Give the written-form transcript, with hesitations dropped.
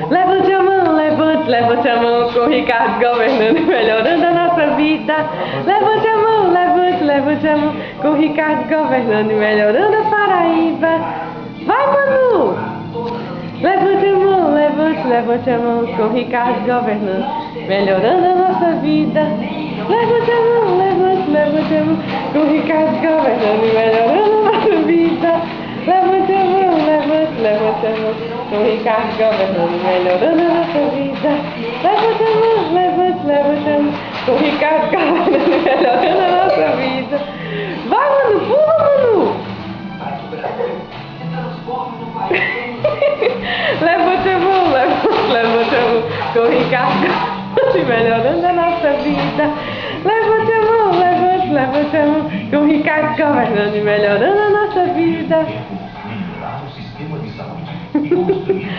Levante a mão, levante, levante a mão, com o Ricardo governando e melhorando a nossa vida. Levante a mão, levante, levante a mão, com o Ricardo governando e melhorando a Paraíba. Vai, Manu! Levante a mão, levante, levante a mão, com o Ricardo governando, melhorando a nossa vida. Levante a mão, levante, levante a mão, com o Ricardo governando e melhorando a nossa vida. Levante a mão, levante, levante a mão, com o Ricardo governando e melhorando a nossa vida. Levante a mão, levante, levante a mão, com o Ricardo governando e melhorando a nossa vida. Vai, Manu, pula, Manu! Levante a mão, levante, levante a mão, com o Ricardo e melhorando a nossa vida. Levante a mão, levante, levante a mão, com o Ricardo governando e melhorando a nossa vida. Melhorar o sistema de saúde e construir